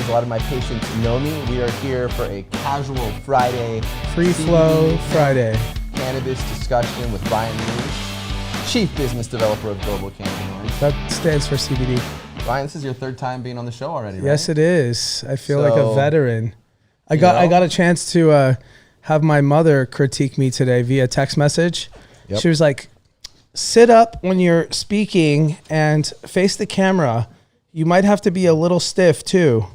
as a lot of my patients know me, we are here for a casual Friday, Free Flow Friday cannabis discussion with Ryan Lewis, Chief Business Developer of Global Cannabinoids. That stands for CBD. Ryan, this is your third time being on the show already, right? Yes, it is. I feel like a veteran. I got a chance to have my mother critique me today via text message. Yep. She was like, sit up when you're speaking and face the camera. You might have to be a little stiff too.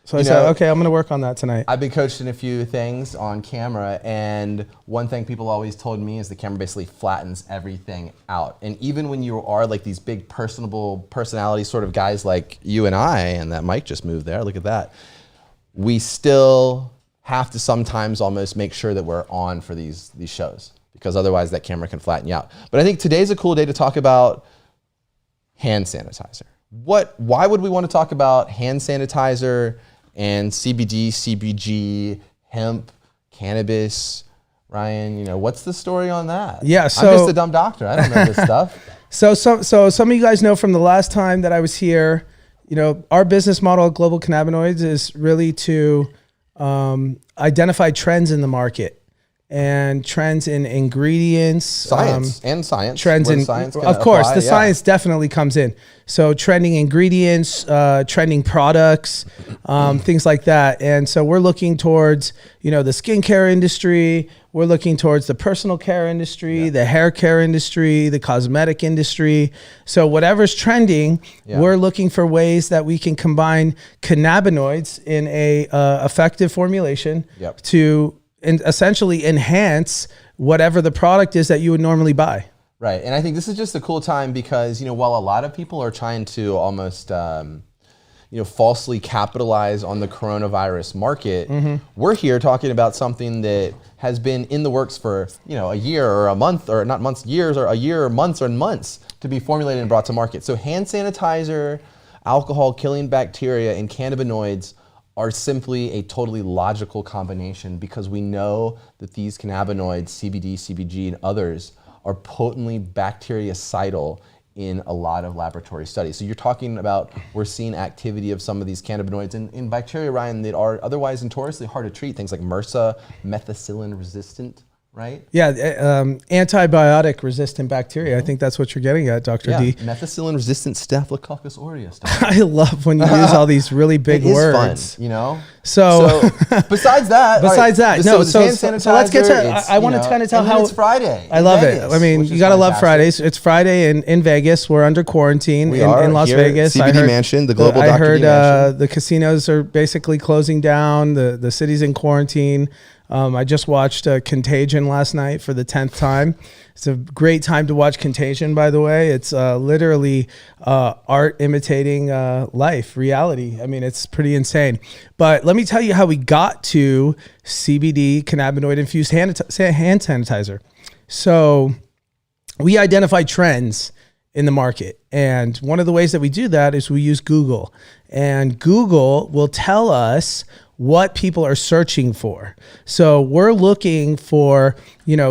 So I said, okay, I'm going to work on that tonight. I've been coached in a few things on camera, and one thing people always told me is the camera basically flattens everything out. And even when you are like these big personable personality sort of guys like you and I, and that mic just moved there, look at that, we still have to sometimes almost make sure that we're on for these shows, because otherwise that camera can flatten you out. But I think today's a cool day to talk about hand sanitizer. Why would we want to talk about hand sanitizer and CBD, CBG, hemp, cannabis? Ryan, what's the story on that? Yeah, so I'm just a dumb doctor. I don't know this stuff. So some of you guys know from the last time that I was here, our business model at Global Cannabinoids is really to identify trends in the market and trends in ingredients, science, trends in science, of course, the science definitely comes in. So trending ingredients, trending products, things like that. And so we're looking towards, the skincare industry. We're looking towards the personal care industry, the hair care industry, the cosmetic industry. So whatever's trending, we're looking for ways that we can combine cannabinoids in a effective formulation to essentially enhance whatever the product is that you would normally buy. Right, and I think this is just a cool time because, while a lot of people are trying to almost, falsely capitalize on the coronavirus market, we're here talking about something that has been in the works for, a year or a month, or not months, years, or a year or months or months to be formulated and brought to market. So hand sanitizer, alcohol killing bacteria, and cannabinoids are simply a totally logical combination because we know that these cannabinoids, CBD, CBG, and others, are potently bactericidal in a lot of laboratory studies. So you're talking about, we're seeing activity of some of these cannabinoids in bacteria, Ryan, that are otherwise notoriously hard to treat, things like MRSA, methicillin resistant, right? Yeah, antibiotic resistant bacteria. I think that's what you're getting at, Dr. D. Methicillin resistant Staphylococcus aureus. I love when you use all these really big words. Fun, So besides that, so let's get to, I want to kind of tell how it's Friday. I love Vegas, it. I mean, you got to love Fridays. It's Friday in Vegas. We're under quarantine in Las Vegas. CBD Mansion, the global I heard the casinos are basically closing down. The city's in quarantine. I just watched Contagion last night for the 10th time. It's a great time to watch Contagion, by the way. It's literally art imitating life, reality. I mean, it's pretty insane. But let me tell you how we got to CBD cannabinoid-infused hand sanitizer. So we identify trends in the market. And one of the ways that we do that is we use Google. And Google will tell us what people are searching for. So we're looking for,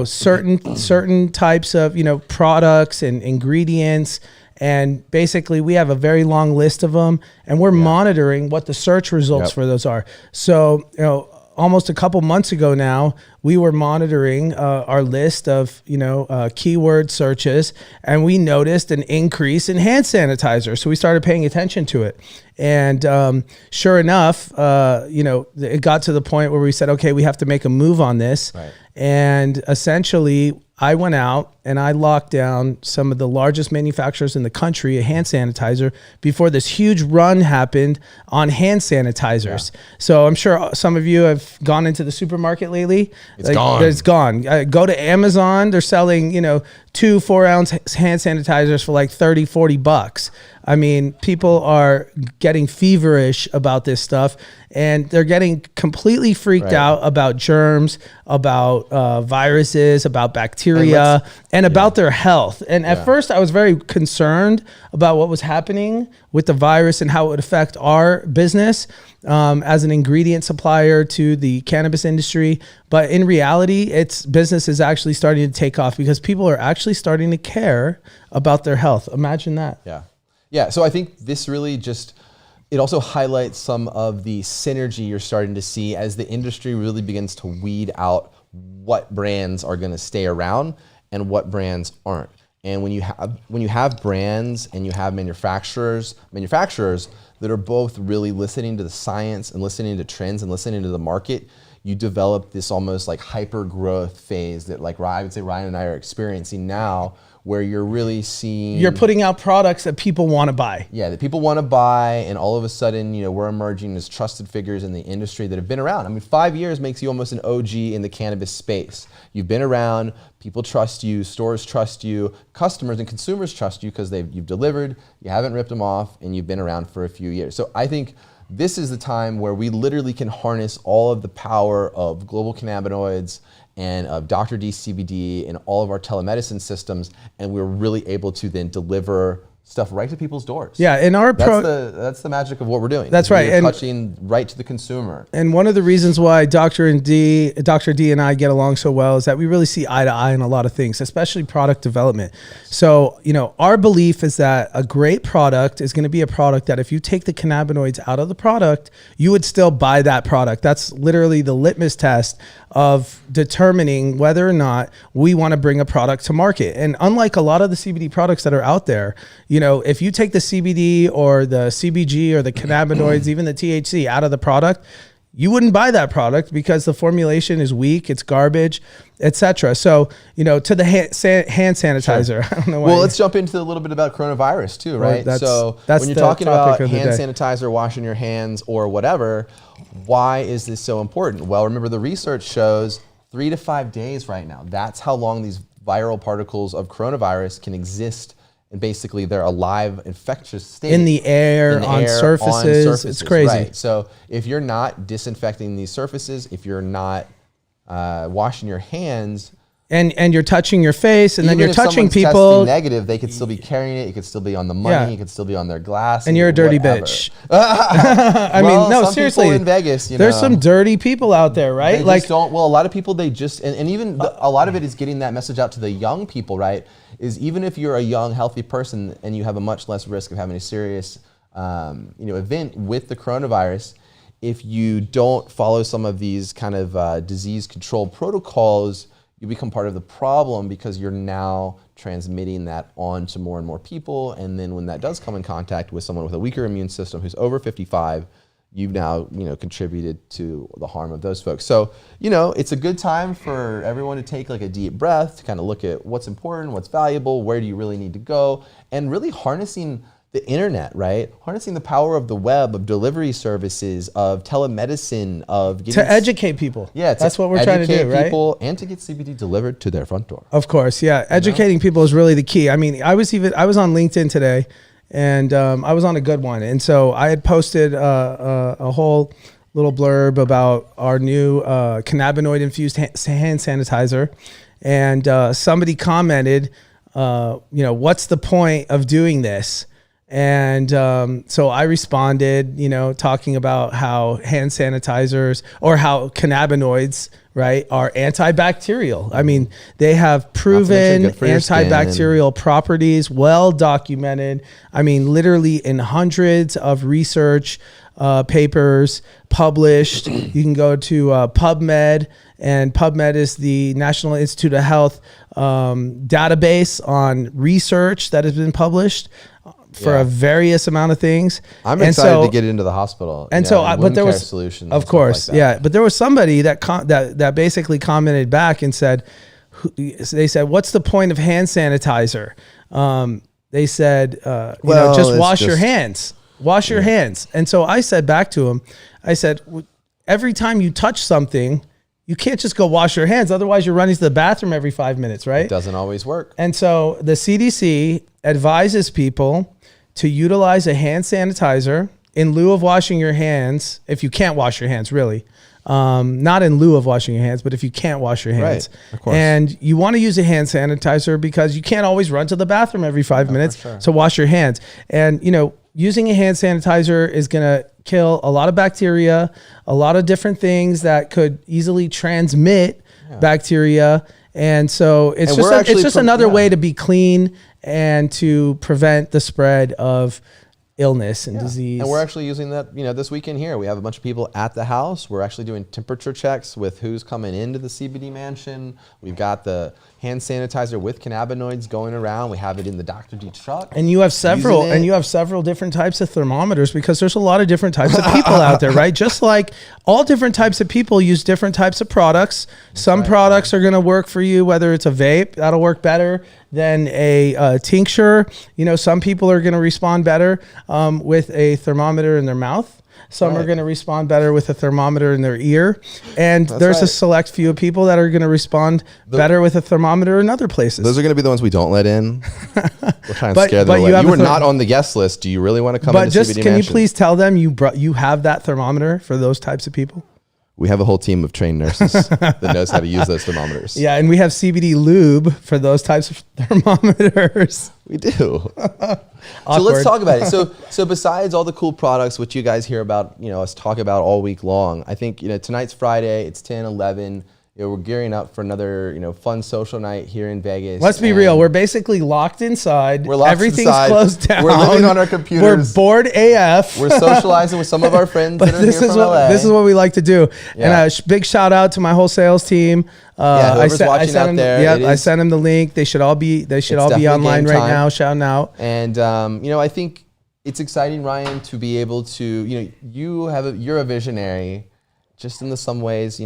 certain types of, products and ingredients. And basically we have a very long list of them, and we're monitoring what the search results for those are. So, almost a couple months ago now, we were monitoring our list of keyword searches, and we noticed an increase in hand sanitizer. So we started paying attention to it, and sure enough, it got to the point where we said, okay, we have to make a move on this. Right. And essentially, I went out and I locked down some of the largest manufacturers in the country of hand sanitizer before this huge run happened on hand sanitizers. Yeah. So I'm sure some of you have gone into the supermarket lately. It's gone. It's gone. Go to Amazon. They're selling, 2 4-ounce hand sanitizers for like $30-$40. I mean, people are getting feverish about this stuff, and they're getting completely freaked out about germs, about viruses, about bacteria, and about their health. And at first I was very concerned about what was happening with the virus and how it would affect our business as an ingredient supplier to the cannabis industry. But in reality, its business is actually starting to take off because people are actually starting to care about their health. Imagine that. Yeah. So I think this really just it also highlights some of the synergy you're starting to see as the industry really begins to weed out what brands are going to stay around and what brands aren't. And when you have brands and you have manufacturers that are both really listening to the science and listening to trends and listening to the market, you develop this almost like hyper growth phase that, like, I would say Ryan and I are experiencing now, where you're really seeing, you're putting out products that people want to buy. Yeah, that people want to buy, and all of a sudden, we're emerging as trusted figures in the industry that have been around. I mean, 5 years makes you almost an OG in the cannabis space. You've been around, people trust you, stores trust you, customers and consumers trust you because you've delivered, you haven't ripped them off, and you've been around for a few years. So I think this is the time where we literally can harness all of the power of global cannabinoids and of Dr. D CBD and all of our telemedicine systems, and we're really able to then deliver stuff right to people's doors. Yeah, in our that's the magic of what we're doing. That's right, and touching right to the consumer. And one of the reasons why Dr. D and I get along so well is that we really see eye to eye in a lot of things, especially product development. So, our belief is that a great product is going to be a product that if you take the cannabinoids out of the product, you would still buy that product. That's literally the litmus test of determining whether or not we want to bring a product to market. And unlike a lot of the CBD products that are out there, if you take the CBD or the CBG or the cannabinoids, even the THC out of the product, you wouldn't buy that product because the formulation is weak, it's garbage, etc. So, to the hand sanitizer. Sure. I don't know why. Well, let's jump into a little bit about coronavirus too, right? Well, so when you're talking about hand sanitizer, washing your hands or whatever, why is this so important? Well, remember, the research shows 3 to 5 days right now. That's how long these viral particles of coronavirus can exist. And basically, they're a live infectious state. In the air, on surfaces. It's crazy. Right. So if you're not disinfecting these surfaces, if you're not washing your hands, and you're touching your face, and then you're touching people. Testing negative, they could still be carrying it. It could still be on the money. It could still be on their glass. And you're a dirty bitch. I mean, no, some seriously. People in Vegas, there's some dirty people out there, right? They just don't. Well, a lot of people, they just, and even a lot of it is getting that message out to the young people, right? Is even if you're a young, healthy person and you have a much less risk of having a serious, event with the coronavirus, if you don't follow some of these kind of disease control protocols, you become part of the problem because you're now transmitting that on to more and more people. And then when that does come in contact with someone with a weaker immune system who's over 55, you've now, contributed to the harm of those folks. So, it's a good time for everyone to take like a deep breath, to kind of look at what's important, what's valuable, where do you really need to go, and really harnessing the internet, right? Harnessing the power of the web, of delivery services, of telemedicine, of getting to educate people. Yeah, that's what we're trying to do, right? People, and to get CBD delivered to their front door. Of course, yeah. Educating people is really the key. I mean, I was on LinkedIn today, and I was on a good one, and so I had posted a whole little blurb about our new cannabinoid infused hand sanitizer, and somebody commented, what's the point of doing this? And so I responded, talking about how hand sanitizers or how cannabinoids, right, are antibacterial. I mean, they have proven antibacterial properties, well documented. I mean, literally in hundreds of research papers published. You can go to PubMed, and PubMed is the National Institute of Health database on research that has been published for a various amount of things. I'm excited to get into the hospital. And but there was solutions, of course, but there was somebody that basically commented back and said, they said, "What's the point of hand sanitizer?" They said, just wash your hands. Wash your hands. And so I said back to him, I said, every time you touch something, you can't just go wash your hands. Otherwise, you're running to the bathroom every 5 minutes, right? It doesn't always work. And so the CDC advises people to utilize a hand sanitizer in lieu of washing your hands, if you can't wash your hands, really. Not in lieu of washing your hands, but if you can't wash your hands. Right, of course. And you want to use a hand sanitizer because you can't always run to the bathroom every 5 minutes to wash your hands. And, using a hand sanitizer is going to kill a lot of bacteria, a lot of different things that could easily transmit bacteria. And so it's just another way to be clean and to prevent the spread of illness and disease. And we're actually using that, this weekend here. We have a bunch of people at the house. We're actually doing temperature checks with who's coming into the CBD mansion. We've got the hand sanitizer with cannabinoids going around. We have it in the Dr. D truck. And you have several different types of thermometers, because there's a lot of different types of people out there, right? Just like all different types of people use different types of products. Some products are going to work for you, whether it's a vape, that'll work better than a tincture. Some people are going to respond better with a thermometer in their mouth. Some are going to respond better with a thermometer in their ear. And there's a select few of people that are going to respond better with a thermometer in other places. Those are going to be the ones we don't let in. We're trying to scare them away. You were not on the guest list. Do you really want to come into CBD Mansion? Can you please tell them you have that thermometer for those types of people? We have a whole team of trained nurses that knows how to use those thermometers. Yeah, and we have CBD lube for those types of thermometers. We do. So let's talk about it. So besides all the cool products, which you guys hear about, us talk about all week long, I think, tonight's Friday, it's 10, 11. We're gearing up for another, fun social night here in Vegas. Let's be real. We're basically locked inside. Everything's closed down. We're living on our computers. We're bored AF. We're socializing with some of our friends that are here from LA. This is what we like to do. Yeah. And a big shout out to my whole sales team. Whoever's watching out there. I sent them the link. They should all be online right now, shouting out. And I think it's exciting, Ryan, to be able to, you're a visionary, just in some ways,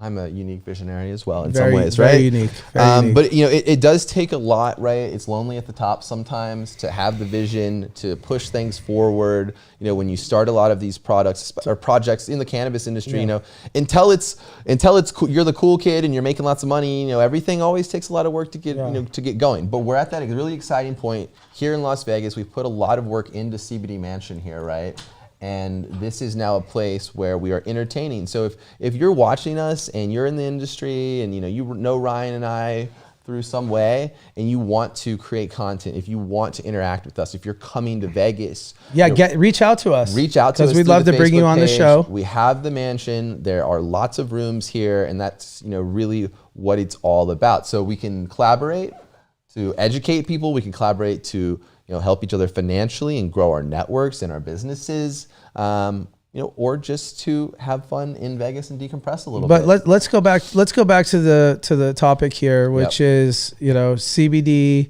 I'm a unique visionary as well in some ways, right? Very unique. But it does take a lot, right? It's lonely at the top sometimes to have the vision, to push things forward. When you start a lot of these products or projects in the cannabis industry, until it's cool, you're the cool kid and you're making lots of money. Everything always takes a lot of work to get to get going. But we're at that really exciting point here in Las Vegas. We've put a lot of work into CBD Mansion here, right? And this is now a place where we are entertaining. So if you're watching us and you're in the industry and you know Ryan and I through some way, and you want to create content, if you want to interact with us, if you're coming to Vegas, reach out to us. Reach out to us because we'd love to bring you on the show. We have the mansion. There are lots of rooms here, and that's really what it's all about. So we can collaborate to educate people. We can collaborate to help each other financially and grow our networks and our businesses, or just to have fun in Vegas and decompress a little bit. But let's go back to the topic here, which is CBD,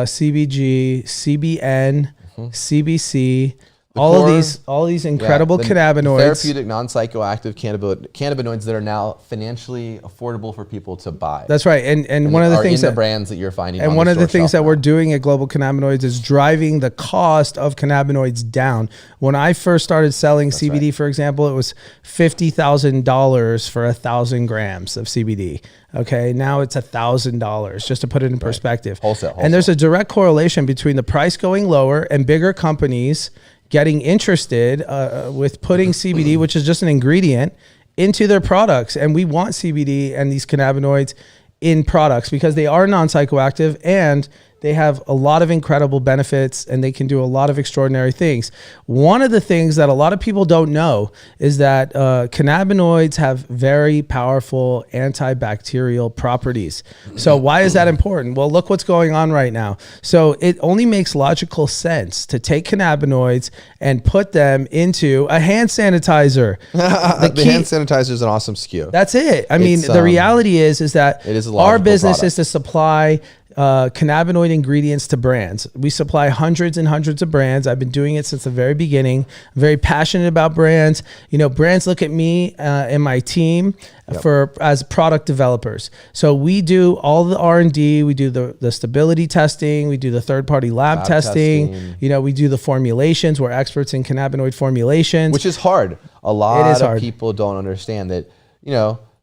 CBG, CBN, CBC. All these incredible cannabinoids, therapeutic, non-psychoactive cannabinoids that are now financially affordable for people to buy. That's right, and one of the things the brands that you're finding. And one of the things that we're doing at Global Cannabinoids is driving the cost of cannabinoids down. When I first started selling CBD, for example, it was $50,000 for 1,000 grams of CBD. Okay, now it's $1,000, just to put it in perspective. Wholesale. And there's a direct correlation between the price going lower and bigger companies getting interested with putting CBD, which is just an ingredient, into their products. And we want CBD and these cannabinoids in products because they are non-psychoactive and they have a lot of incredible benefits and they can do a lot of extraordinary things. One of the things that a lot of people don't know is that cannabinoids have very powerful antibacterial properties. So why is that important? Well, look what's going on right now. So it only makes logical sense to take cannabinoids and put them into a hand sanitizer. The hand sanitizer is an awesome SKU. That's it. I mean, the reality is that our business is to supply cannabinoid ingredients to brands. We supply hundreds and hundreds of brands. I've been doing it since the very beginning. I'm very passionate about brands. Brands look at me and my team as product developers. So we do all the R&D. We do the stability testing. We do the third-party lab testing. We do the formulations. We're experts in cannabinoid formulations. Which is hard. A lot of people don't understand that,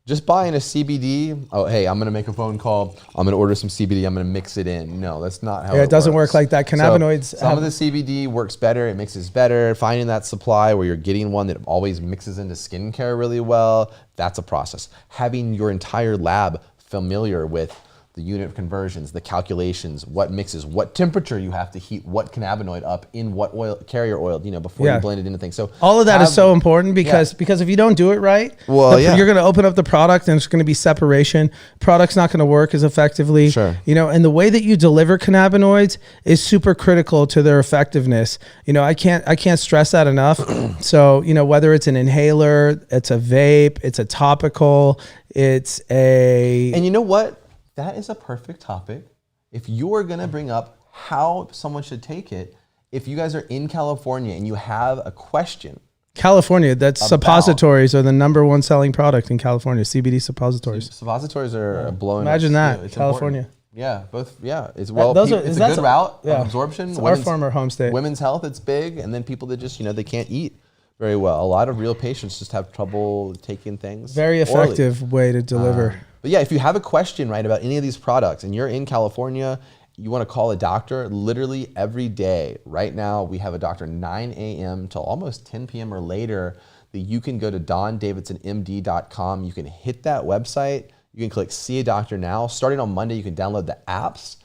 just buying a CBD, hey, I'm going to make a phone call. I'm going to order some CBD. I'm going to mix it in. No, that's not how it works. It doesn't work like that. Cannabinoids. Some of the CBD works better. It mixes better. Finding that supply where you're getting one that always mixes into skincare really well, that's a process. Having your entire lab familiar with the unit conversions, the calculations, what mixes, what temperature you have to heat, what cannabinoid up in what oil, carrier oil, before you blend it into things. So all of that is so important because if you don't do it right, you're going to open up the product and it's going to be separation. Product's not going to work as effectively. Sure. And the way that you deliver cannabinoids is super critical to their effectiveness. I can't stress that enough. So, whether it's an inhaler, it's a vape, it's a topical, it's a... And you know what? That is a perfect topic. If you are going to bring up how someone should take it, if you guys are in California and you have a question. California, that's suppositories are the #1 selling product in California, CBD suppositories. Suppositories are blowing up. Imagine that, It's California. Important. Yeah, both. Yeah, it's it's a good route of absorption. It's our former home state. Women's health, it's big, and then people that just they can't eat very well. A lot of real patients just have trouble taking things. Very effective way to deliver. But yeah, if you have a question, right, about any of these products and you're in California, you want to call a doctor, literally every day. Right now, we have a doctor 9 a.m. till almost 10 p.m. or later that you can go to dondavidsonmd.com. You can hit that website. You can click See a Doctor Now. Starting on Monday, you can download the apps.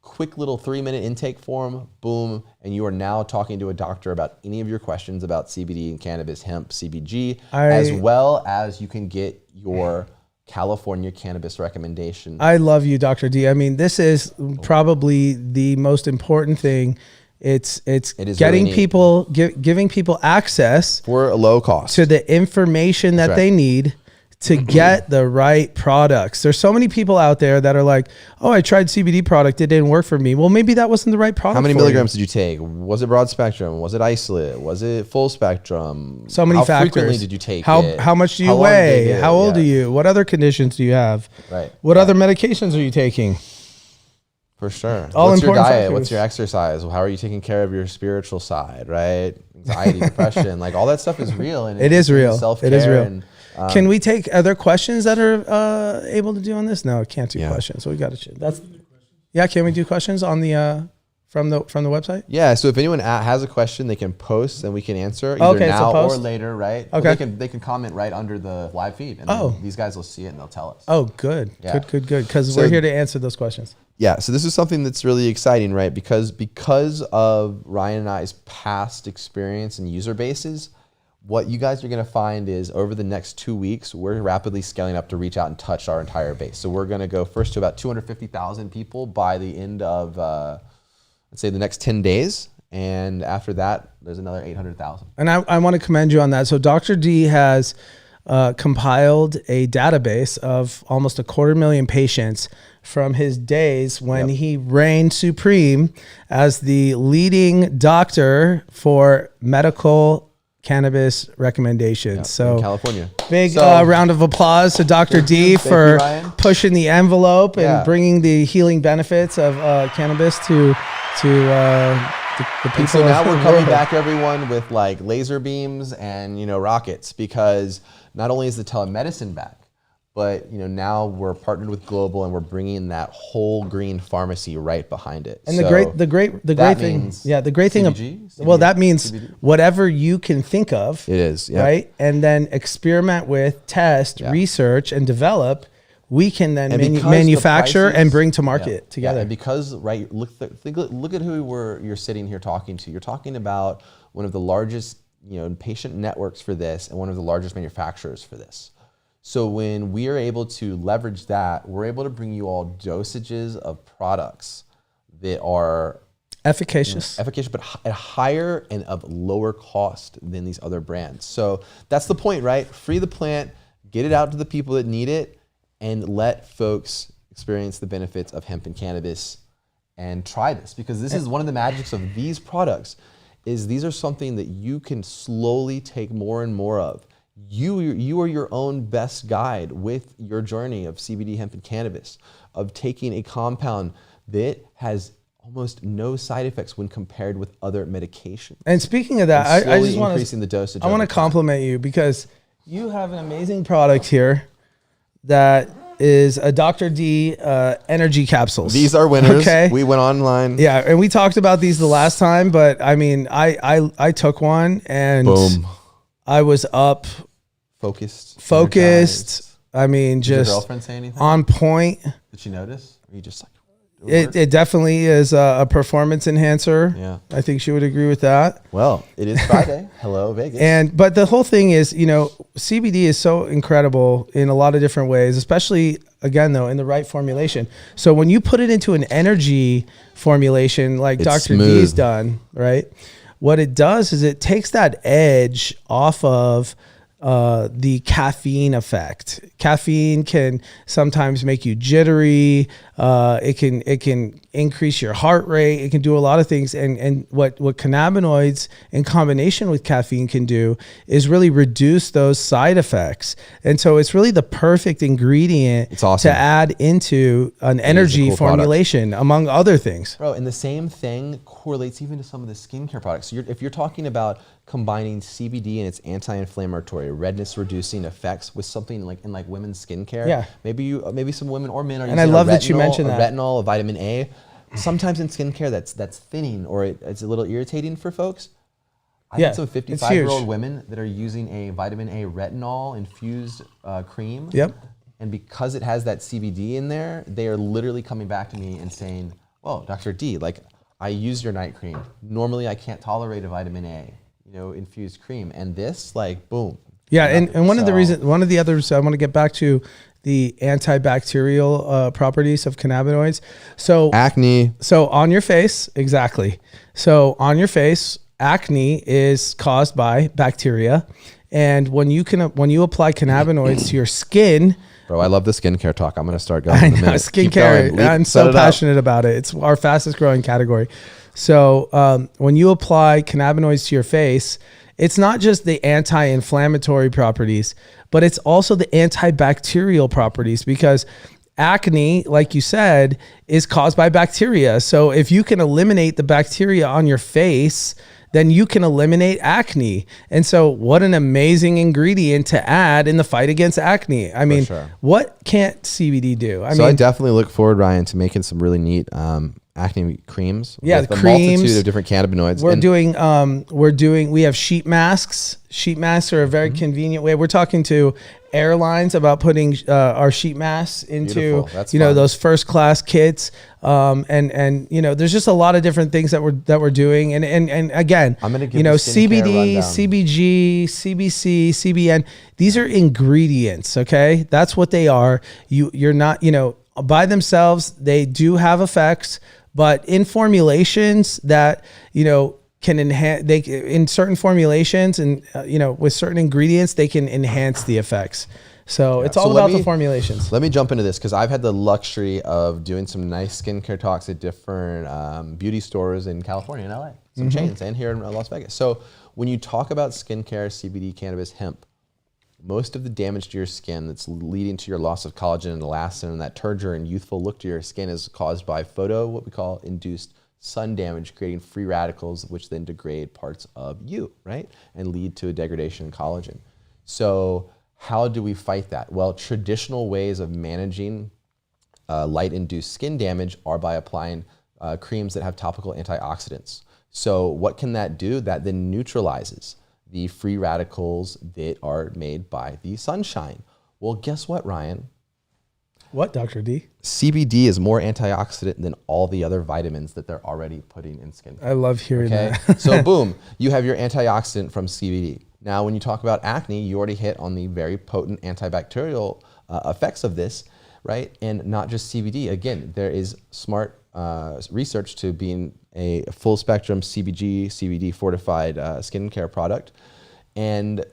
Quick little 3-minute intake form, boom, and you are now talking to a doctor about any of your questions about CBD and cannabis, hemp, CBG, as well as you can get your California cannabis recommendation. I love you, Dr. D. I mean, this is probably the most important thing. It is getting really people, giving people access for a low cost to the information that they need to get the right products. There's so many people out there that are like, oh, I tried CBD product, it didn't work for me. Well, maybe that wasn't the right product. How many milligrams did you take? Was it broad spectrum? Was it isolate? Was it full spectrum? So many factors. How frequently did you take it? How much do you weigh? How old are you? What other conditions do you have? Right. What other medications are you taking? For sure. All What's your diet? factors. What's your exercise? How are you taking care of your spiritual side, right? Anxiety, depression, like all that stuff is real. And it is real. Self-care. It is real. And, can we take other questions that are able to do on this? No, I can't do questions. So we got to. Can we do questions on the from the website? Yeah. So if anyone has a question, they can post and we can answer either now or later, right? Okay. They can comment right under the live feed, and these guys will see it and they'll tell us. Oh, good. Yeah. Good. Because we're here to answer those questions. Yeah. So this is something that's really exciting, right? Because of Ryan and I's past experience and user bases. What you guys are going to find is over the next 2 weeks, we're rapidly scaling up to reach out and touch our entire base. So we're going to go first to about 250,000 people by the end of, let's say, the next 10 days. And after that, there's another 800,000. And I want to commend you on that. So Dr. D has compiled a database of almost 250,000 patients from his days when he reigned supreme as the leading doctor for medical cannabis recommendations. So in California. Big round of applause to Dr. D for pushing the envelope and bringing the healing benefits of cannabis to the people. And so now we're coming back, everyone, with like laser beams and rockets, because not only is the telemedicine back, but now we're partnered with Global and we're bringing that whole green pharmacy right behind it. And the great thing, CBG, that means CBD. Whatever you can think of, it is, right? And then experiment with, test, research, and develop. We can then manufacture and bring to market together. Yeah, and because look at who you're sitting here talking to. You're talking about one of the largest patient networks for this and one of the largest manufacturers for this. So when we are able to leverage that, we're able to bring you all dosages of products that are efficacious, but at higher and of lower cost than these other brands. So that's the point, right? Free the plant, get it out to the people that need it, and let folks experience the benefits of hemp and cannabis and try this. Because this is one of the magics of these products, is these are something that you can slowly take more and more of. You are your own best guide with your journey of CBD, hemp, and cannabis, of taking a compound that has almost no side effects when compared with other medications. And speaking of that, I just want increasing the dosage. I want to compliment you because you have an amazing product here that is a Dr. D energy capsules. These are winners. Okay. We went online. Yeah, and we talked about these the last time, but I mean, I took one and boom. I was up. Focused, I mean, Did your just girlfriend say anything? on point. Did she notice? Or you just like, It definitely is a performance enhancer. Yeah. I think she would agree with that. Well, it is Friday. Hello, Vegas. But the whole thing is, CBD is so incredible in a lot of different ways, especially again though in the right formulation. So when you put it into an energy formulation like It's Dr. smooth. D's done, right? What it does is it takes that edge off of the caffeine effect. Caffeine can sometimes make you jittery. It can increase your heart rate. It can do a lot of things. And what cannabinoids in combination with caffeine can do is really reduce those side effects. And so it's really the perfect ingredient It's awesome. to add into an energy cool formulation, among other things. Bro, and the same thing correlates even to some of the skincare products. So if you're talking about combining CBD and its anti-inflammatory, redness-reducing effects with something like in women's skincare, Yeah. maybe some women or men are And using I love a that you retinol- mentioned a that. retinol, a vitamin A. Sometimes in skincare that's thinning or it's a little irritating for folks. I Yeah, had some it's 55-year-old huge. women that are using a vitamin A retinol infused cream. Yep. And because it has that CBD in there, they are literally coming back to me and saying, well, Dr. D, I use your night cream. Normally I can't tolerate a vitamin A, infused cream. And this, boom. Yeah, and one of the So- reasons, one of the others, I want to get back to the antibacterial properties of cannabinoids. So Acne. on your face, exactly. So on your face, acne is caused by bacteria, and when you apply cannabinoids to your skin, Bro, I love the skincare talk. I'm going to start going I in a know, minute. Keep skincare. going. I'm Set so it up. passionate about it. It's our fastest growing category. So when you apply cannabinoids to your face, it's not just the anti-inflammatory properties, but it's also the antibacterial properties, because acne, like you said, is caused by bacteria. So if you can eliminate the bacteria on your face, then you can eliminate acne. And so what an amazing ingredient to add in the fight against acne. I mean, sure. what can't CBD do? So I definitely look forward, Ryan, to making some really neat acne creams. Yeah, with the a creams. multitude of different cannabinoids. We have sheet masks. Sheet masks are a very convenient way. We're talking to airlines about putting our sheet masks into Beautiful. That's fun. those first class kits. And there's just a lot of different things that we're doing. And again, I'm gonna give the skincare CBD, rundown. CBG, CBC, CBN. These are ingredients. Okay, that's what they are. You're not by themselves. They do have effects, but in formulations that can enhance, in certain formulations and with certain ingredients, they can enhance the effects. So it's all So let about the me- formulations. Let me jump into this because I've had the luxury of doing some nice skincare talks at different beauty stores in California and LA, some chains, and here in Las Vegas. So when you talk about skincare, CBD, cannabis, hemp, most of the damage to your skin that's leading to your loss of collagen and elastin and that turgor and youthful look to your skin is caused by what we call induced sun damage, creating free radicals, which then degrade parts of you, right? And lead to a degradation in collagen. So how do we fight that? Well, traditional ways of managing light-induced skin damage are by applying creams that have topical antioxidants. So what can that do? That then neutralizes the free radicals that are made by the sunshine. Well, guess what, Ryan? What, Dr. D? CBD is more antioxidant than all the other vitamins that they're already putting in skin. I love hearing Okay, that. so boom, you have your antioxidant from CBD. Now, when you talk about acne, you already hit on the very potent antibacterial effects of this, right? And not just CBD. Again, there is smart research to being a full spectrum CBD fortified skincare product. And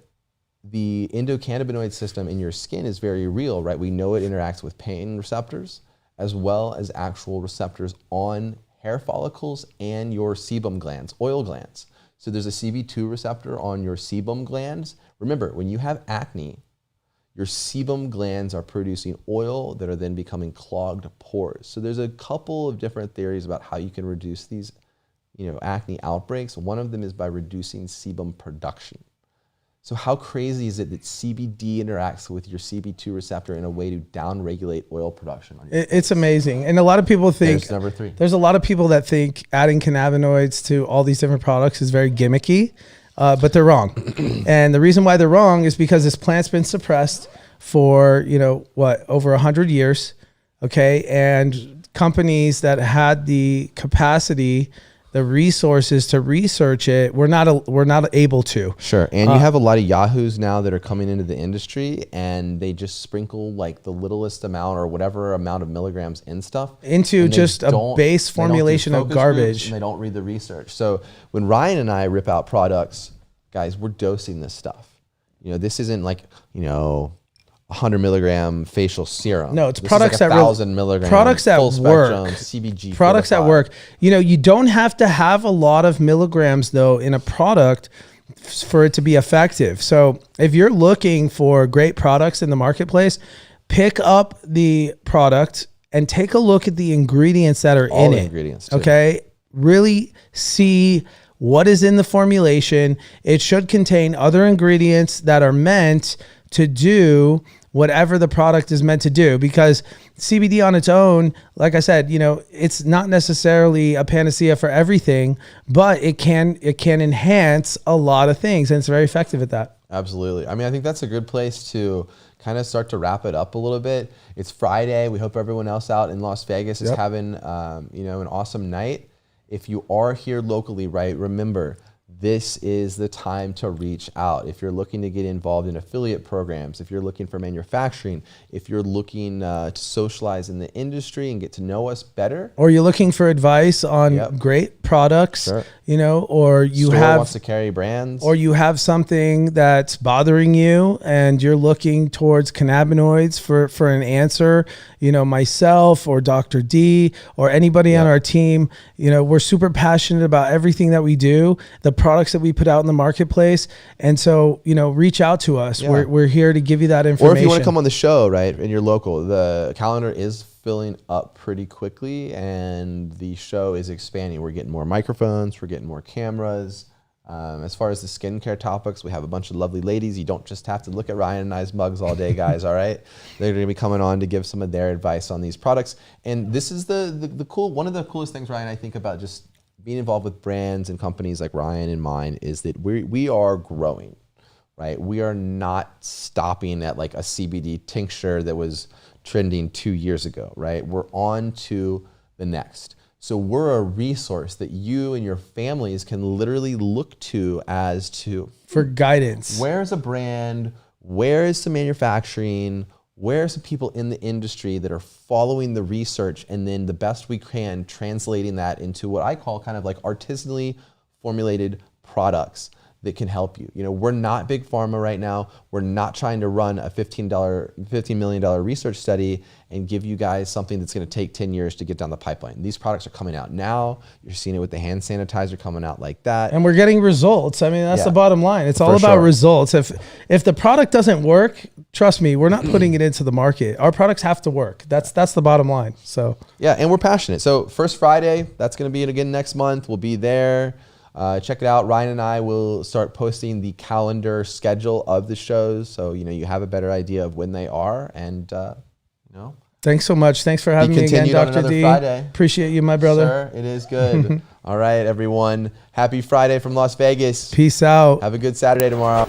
the endocannabinoid system in your skin is very real, right? We know it interacts with pain receptors as well as actual receptors on hair follicles and your sebum glands, oil glands. So there's a CB2 receptor on your sebum glands. Remember, when you have acne, your sebum glands are producing oil that are then becoming clogged pores. So there's a couple of different theories about how you can reduce these, acne outbreaks. One of them is by reducing sebum production. So how crazy is it that CBD interacts with your CB2 receptor in a way to downregulate oil production on your It's amazing. And a lot of people think There's number 3. there's a lot of people that think adding cannabinoids to all these different products is very gimmicky, but they're wrong. And the reason why they're wrong is because this plant's been suppressed for, over 100 years. Okay. And companies that had the capacity, the resources to research it, we're not able to. Sure. And you have a lot of yahoos now that are coming into the industry, and they just sprinkle like the littlest amount or whatever amount of milligrams in stuff into just a base formulation of garbage. And they don't read the research. So when Ryan and I rip out products, guys, we're dosing this stuff. This isn't like, 100 milligram facial serum. No, it's this products is like that 1,000 milligram products that full spectrum work. CBG products that work. You don't have to have a lot of milligrams though in a product for it to be effective. So if you're looking for great products in the marketplace, pick up the product and take a look at the ingredients that are in it. Ingredients too. Okay, really see what is in the formulation. It should contain other ingredients that are meant to do whatever the product is meant to do, because CBD on its own, like I said, it's not necessarily a panacea for everything, but it can enhance a lot of things, and it's very effective at that. Absolutely. I mean, I think that's a good place to kind of start to wrap it up a little bit. It's Friday. We hope everyone else out in Las Vegas is having, an awesome night. If you are here locally, right, remember, this is the time to reach out. If you're looking to get involved in affiliate programs, if you're looking for manufacturing, if you're looking to socialize in the industry and get to know us better. Or you're looking for advice on great products, sure. Or you wants to carry brands. Or you have something that's bothering you and you're looking towards cannabinoids for an answer, myself or Dr. D or anybody on our team, we're super passionate about everything that we do, the products that we put out in the marketplace. And so, reach out to us. Yeah. We're here to give you that information. Or if you want to come on the show, right, and you're local, the calendar is filling up pretty quickly and the show is expanding. We're getting more microphones, we're getting more cameras. As far as the skincare topics, we have a bunch of lovely ladies. You don't just have to look at Ryan and I's mugs all day, guys, all right? They're going to be coming on to give some of their advice on these products. And this is one of the coolest things, Ryan, I think about just being involved with brands and companies like Ryan and mine is that we are growing, right? We are not stopping at like a CBD tincture that was trending 2 years ago, right? We're on to the next. So we're a resource that you and your families can literally look to for guidance. Where's a brand? Where is some manufacturing? Where are some people in the industry that are following the research and then the best we can translating that into what I call kind of like artisanally formulated products that can help you. We're not big pharma right now. We're not trying to run a $15 million research study and give you guys something that's going to take 10 years to get down the pipeline. These products are coming out now. You're seeing it with the hand sanitizer coming out like that. And we're getting results. I mean, that's the bottom line. It's all about results. If the product doesn't work, trust me, we're not putting it into the market. Our products have to work. That's the bottom line. So yeah, and we're passionate. So First Friday, that's going to be it again next month. We'll be there. Check it out. Ryan and I will start posting the calendar schedule of the shows, so you have a better idea of when they are. And thanks so much. Thanks for having me again, Dr. D. Friday. Appreciate you, my brother. Sure, it is good. All right, everyone. Happy Friday from Las Vegas. Peace out. Have a good Saturday tomorrow.